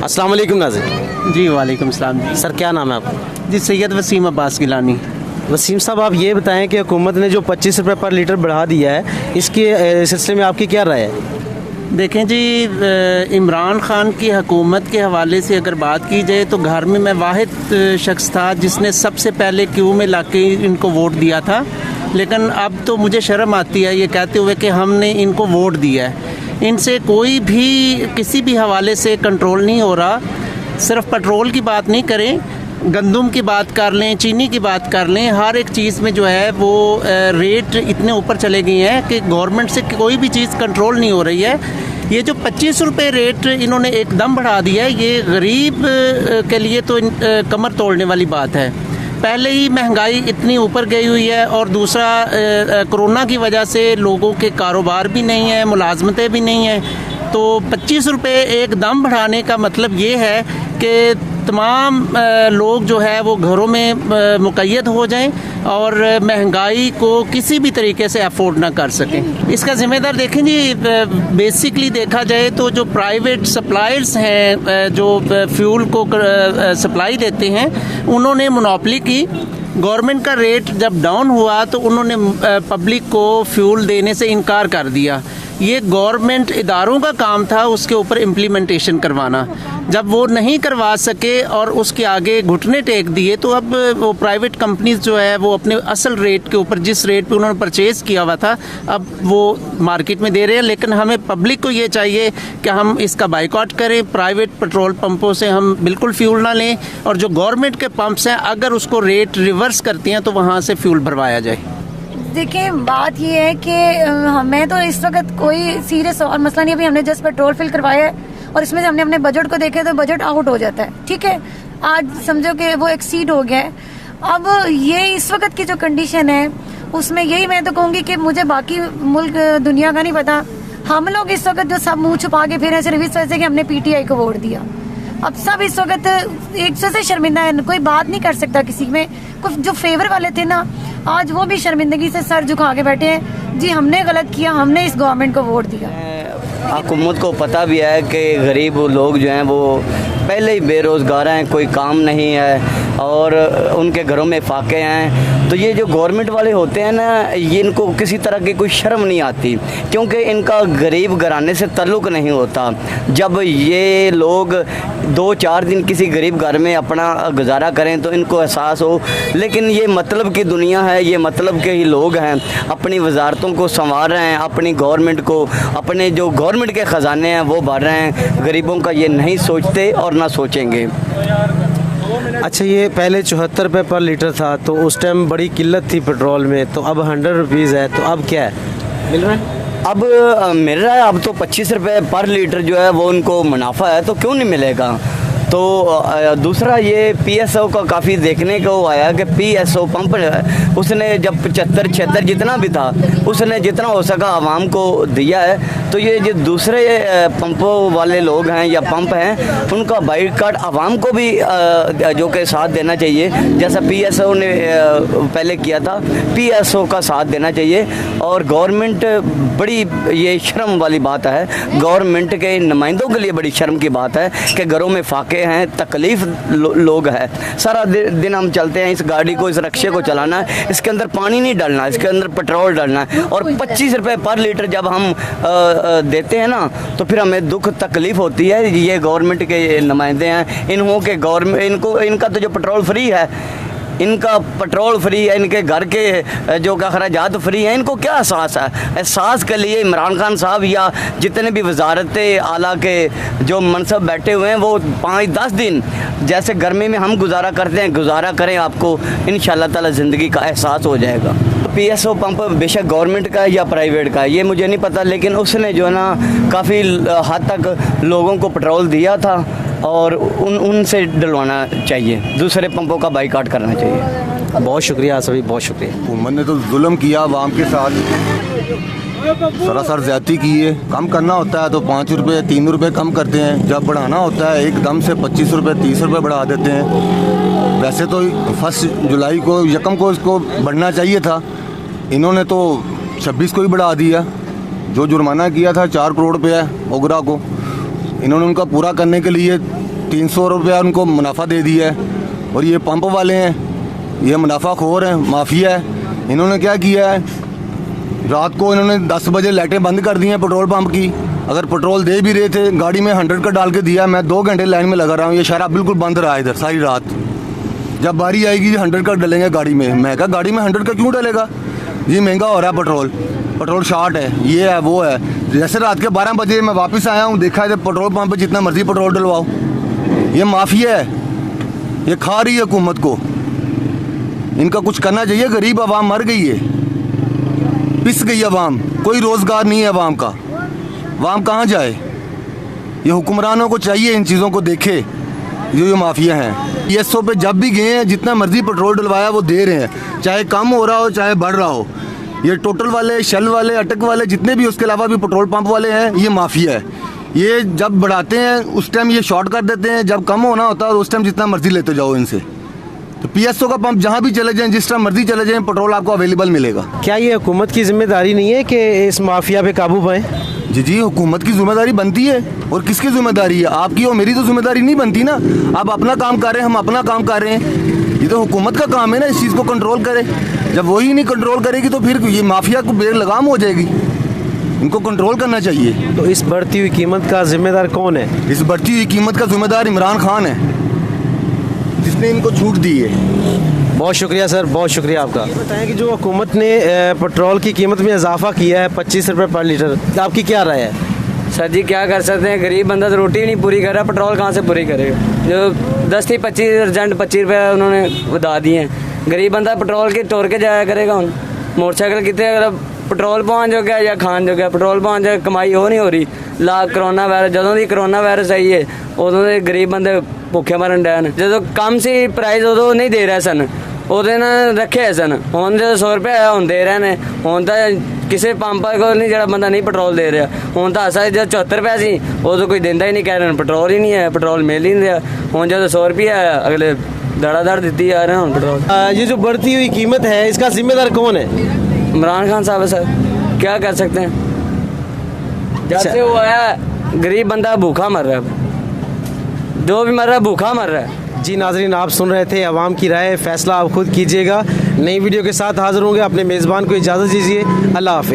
अस्सलाम वालेकुम नाज़रीन। जी वालेकुम सलाम जी। सर क्या नाम है आपका? जी सैयद वसीम अब्बास गिलानी। वसीम साहब, आप ये बताएं कि हुकूमत ने जो 25 रुपये पर लीटर बढ़ा दिया है, इसके सिलसिले में आपकी क्या राय है? देखें जी, इमरान ख़ान की हुकूमत के हवाले से अगर बात की जाए तो घर में मैं वाहिद शख्स था जिसने सबसे पहले क्यू में ला के इनको वोट दिया था। लेकिन अब तो मुझे शर्म आती है ये कहते हुए कि हमने इनको वोट दिया है। इनसे कोई भी किसी भी हवाले से कंट्रोल नहीं हो रहा। सिर्फ पेट्रोल की बात नहीं करें, गंदम की बात कर लें, चीनी की बात कर लें, हर एक चीज़ में जो है वो रेट इतने ऊपर चले गए हैं कि गवर्नमेंट से कोई भी चीज़ कंट्रोल नहीं हो रही है। ये जो 25 रुपये रेट इन्होंने एकदम बढ़ा दिया है, ये गरीब के लिए तो कमर तोड़ने वाली बात है। पहले ही महंगाई इतनी ऊपर गई हुई है और दूसरा कोरोना की वजह से लोगों के कारोबार भी नहीं है, मुलाजमतें भी नहीं हैं। तो 25 रुपये एकदम बढ़ाने का मतलब ये है कि तमाम लोग जो है वो घरों में मुक़य्यद हो जाएं और महंगाई को किसी भी तरीके से अफोर्ड ना कर सकें। इसका ज़िम्मेदार देखें जी, बेसिकली देखा जाए तो जो प्राइवेट सप्लायर्स हैं जो फ्यूल को सप्लाई देते हैं, उन्होंने मोनोपोली की। गवर्नमेंट का रेट जब डाउन हुआ तो उन्होंने पब्लिक को फ्यूल देने से इनकार कर दिया। ये गवर्नमेंट इदारों का काम था उसके ऊपर इम्प्लीमेंटेशन करवाना। जब वो नहीं करवा सके और उसके आगे घुटने टेक दिए तो अब वो प्राइवेट कंपनीज जो है वो अपने असल रेट के ऊपर, जिस रेट पे उन्होंने परचेज़ किया हुआ था, अब वो मार्केट में दे रहे हैं। लेकिन हमें पब्लिक को ये चाहिए कि हम इसका बाइकआउट करें, प्राइवेट पेट्रोल पंपों से हम बिल्कुल फ्यूल ना लें, और जो गवर्नमेंट के पंप्स हैं अगर उसको रेट रिवर्स करती हैं तो वहाँ से फ्यूल भरवाया जाए। देखिए, बात ये है कि हमें तो इस वक्त कोई सीरियस और मसला नहीं। अभी हमने जस्ट पेट्रोल फिल करवाया है और इसमें से हमने अपने बजट को देखे तो बजट आउट हो जाता है। ठीक है, आज समझो कि वो एक्सीड हो गया है। अब ये इस वक्त की जो कंडीशन है उसमें यही मैं तो कहूँगी कि मुझे बाकी मुल्क दुनिया का नहीं पता, हम लोग इस वक्त जो सब मुँह छुपा के फिर सिर्फ इस वजह से कि हमने PTI को वोट दिया। अब सब इस वक्त एक से शर्मिंदा है, कोई बात नहीं कर सकता किसी में। कुछ जो फेवर वाले थे ना, आज वो भी शर्मिंदगी से सर झुका के बैठे हैं जी, हमने गलत किया, हमने इस गवर्नमेंट को वोट दिया। हुकूमत को पता भी है कि गरीब लोग जो हैं वो पहले ही बेरोज़गार हैं, कोई काम नहीं है और उनके घरों में फाके हैं। तो ये जो गवर्नमेंट वाले होते हैं ना, ये इनको किसी तरह की कोई शर्म नहीं आती, क्योंकि इनका गरीब घराने से ताल्लुक़ नहीं होता। जब ये लोग 2-4 दिन किसी गरीब घर में अपना गुजारा करें तो इनको एहसास हो, लेकिन ये मतलब की दुनिया है, ये मतलब के ही लोग हैं, अपनी वजारतों को संवार रहे हैं, अपनी गवर्नमेंट को, अपने जो गवर्नमेंट के ख़जाने हैं वो भर रहे हैं। गरीबों का ये नहीं सोचते और ना सोचेंगे। अच्छा, ये पहले 74 रुपये पर लीटर था तो उस टाइम बड़ी किल्लत थी पेट्रोल में, तो अब 100 रुपीज़ है, तो अब क्या है, मिल रहा है? अब मिल रहा है। अब तो 25 रुपये पर लीटर जो है वो उनको मुनाफा है, तो क्यों नहीं मिलेगा। तो दूसरा ये PSO का काफ़ी देखने को आया कि PSO पंप उसने जब 75-76 जितना भी था उसने जितना हो सका आवाम को दिया है। तो ये जो दूसरे पंपों वाले लोग हैं या पंप हैं उनका बाइकाट आवाम को भी जो कि साथ देना चाहिए, जैसा PSO ने पहले किया था, PSO का साथ देना चाहिए। और गवर्नमेंट, बड़ी ये शर्म वाली बात है, गवर्नमेंट के नुमाइंदों के लिए बड़ी शर्म की बात है कि घरों में फाके हैं, तकलीफ लोग है, सारा दिन हम चलते हैं, इस गाड़ी को, इस रक्शे को चलाना है, इसके अंदर पानी नहीं डालना, इसके अंदर पेट्रोल डालना है, और 25 रुपये पर लीटर जब हम देते हैं ना तो फिर हमें दुख तकलीफ होती है। ये गवर्नमेंट के नुमाइंदे हैं, इनका तो जो पेट्रोल फ्री है, इनका पेट्रोल फ्री है, इनके घर के जो अखराजात फ्री हैं, इनको क्या एहसास है। एहसास के लिए इमरान खान साहब या जितने भी वजारत आला के जो मनसब बैठे हुए हैं वो 5-10 दिन जैसे गर्मी में हम गुजारा करते हैं गुजारा करें, आपको इंशाअल्लाह ताला ज़िंदगी का एहसास हो जाएगा। PSO पंप बेशक गवर्नमेंट का है या प्राइवेट का है ये मुझे नहीं पता, लेकिन उसने जो है ना काफ़ी हद तक लोगों को पेट्रोल दिया था और उनसे डलवाना चाहिए, दूसरे पंपों का बाइकाट करना चाहिए। बहुत शुक्रिया सभी, बहुत शुक्रिया। हुकूमत ने तो जुल्म किया आवाम के साथ, सरासर ज़्यादती की है। कम करना होता है तो 5 रुपये 3 रुपये कम करते हैं, जब बढ़ाना होता है एकदम से 25 रुपये 30 रुपये बढ़ा देते हैं। वैसे तो 1 जुलाई को 1 को इसको बढ़ना चाहिए था, इन्होंने तो 26 को ही बढ़ा दिया। जो जुर्माना किया था 4 करोड़ रुपया ओगरा को, इन्होंने उनका पूरा करने के लिए 300 रुपया उनको मुनाफा दे दिया है। और ये पंप वाले हैं, ये मुनाफाखोर हैं, माफिया है। इन्होंने क्या किया है, रात को इन्होंने 10 बजे लाइटें बंद कर दी हैं पेट्रोल पंप की। अगर पेट्रोल दे भी रहे थे, गाड़ी में 100 का डाल के दिया। मैं 2 घंटे लाइन में लगा रहा हूँ, ये शराब बिल्कुल बंद रहा है इधर सारी रात। जब बारी आएगी 100 का डलेंगे गाड़ी में। मैं कहा गाड़ी में 100 का क्यों डलेगा, ये महंगा हो रहा है पेट्रोल शॉर्ट है, ये है वो है। जैसे रात के 12 बजे मैं वापस आया हूँ, देखा है पेट्रोल पंप पे जितना मर्जी पेट्रोल डलवाओ। ये माफिया है, ये खा रही है हुकूमत को। इनका कुछ करना चाहिए, गरीब आवाम मर गई है, पिस गई आवाम, कोई रोज़गार नहीं है आवाम का। आवाम कहाँ जाए? ये हुक्मरानों को चाहिए इन चीज़ों को देखे, जो माफिया हैं। PSO पे जब भी गए हैं, जितना मर्जी पेट्रोल डलवाया वो दे रहे हैं, चाहे कम हो रहा हो चाहे बढ़ रहा हो। ये टोटल वाले, शेल वाले, अटक वाले, जितने भी उसके अलावा भी पेट्रोल पंप वाले हैं, ये माफिया है। ये जब बढ़ाते हैं उस टाइम ये शॉर्ट कर देते हैं, जब कम होना होता है उस टाइम जितना मर्जी लेते जाओ इनसे। तो PSO का पंप जहाँ भी चले जाएं, जिस टाइम मर्जी चले जाएं, पेट्रोल आपको अवेलेबल मिलेगा। क्या ये हुकूमत की जिम्मेदारी नहीं है कि इस माफिया पे काबू पाएं? जी, हुकूमत की जिम्मेदारी बनती है। और किसकी जिम्मेदारी है? आपकी और मेरी तो जिम्मेदारी नहीं बनती ना। आप अपना काम कर रहे हैं, हम अपना काम कर रहे हैं। ये तो हुकूमत का काम है ना, इस चीज़ को कंट्रोल करे। जब वही नहीं कंट्रोल करेगी तो फिर ये माफिया को बेलगाम हो जाएगी। इनको कंट्रोल करना चाहिए। तो इस बढ़ती हुई कीमत का जिम्मेदार कौन है? इस बढ़ती हुई कीमत का जिम्मेदार इमरान खान है, जिसने इनको छूट दी है। बहुत शुक्रिया सर, बहुत शुक्रिया आपका। ये बताएं कि जो हुकूमत ने पेट्रोल की कीमत में इजाफा किया है 25 रुपये पर लीटर, आपकी क्या राय है? सर जी क्या कर सकते हैं, गरीब बंदा तो रोटी नहीं पूरी कर रहा, पेट्रोल कहाँ से पूरी करेगा? जो 10 थी 25 अर्जेंट 25 रुपये उन्होंने बता दिए हैं। गरीब बंदा पेट्रोल के तोड़ के जाया करेगा। उन मोटरसाइकिल कितने अगर पेट्रोल पाउन जो गया या खान जो गया, पेट्रोल पाउन जो कमाई हो नहीं हो रही। करोना वायरस ਜਦੋਂ ਦੀ ਕਰੋਨਾ ਵਾਇਰਸ ਆਈ ਹੈ ਉਦੋਂ ਦੇ ਗਰੀਬ ਬੰਦੇ ਭੁੱਖੇ ਮਰਨ ਡਏ ਨੇ। ਜਦੋਂ ਕਮ ਸੀ ਪ੍ਰਾਈਸ ਉਦੋਂ ਨਹੀਂ ਦੇ ਰਹੇ ਸਨ, ਉਹਦੇ ਨਾਲ ਰੱਖੇ ਸਨ। ਹੁਣ ਜਦੋਂ 100 ਰੁਪਏ ਆਇਆ ਹੁਣ ਦੇ ਰਹੇ ਨੇ। ਹੁਣ ਤਾਂ ਕਿਸੇ ਪੰਪ ਕੋਲ ਨਹੀਂ ਜਿਹੜਾ ਬੰਦਾ ਨਹੀਂ ਪੈਟਰੋਲ ਦੇ ਰਿਹਾ। ਹੁਣ ਤਾਂ ਅਸਾ ਜਦ 74 ਰੁਪਏ ਸੀ ਉਦੋਂ ਕੋਈ ਦਿੰਦਾ ਹੀ ਨਹੀਂ, ਕਹਿ ਰਹੇ ਪੈਟਰੋਲ ਹੀ ਨਹੀਂ ਹੈ, ਪੈਟਰੋਲ ਮਿਲ ਹੀ ਨਹੀਂ ਰਿਹਾ। ਹੁਣ ਜਦੋਂ 100 ਰੁਪਏ ਆਇਆ अगले धड़ाधड़ देती आ रहे हैं पेट्रोल। ये जो बढ़ती हुई कीमत है इसका जिम्मेदार कौन है? इमरान खान साहब है सर, क्या कर सकते हैं। जब से वो आया गरीब बंदा भूखा मर रहा है, जो भी मर रहा है भूखा मर रहा है। जी नाजरीन, आप सुन रहे थे अवाम की राय, फैसला आप खुद कीजिएगा। नई वीडियो के साथ हाजिर होंगे, अपने मेज़बान को इजाज़त दीजिए। अल्लाह हाफिज़।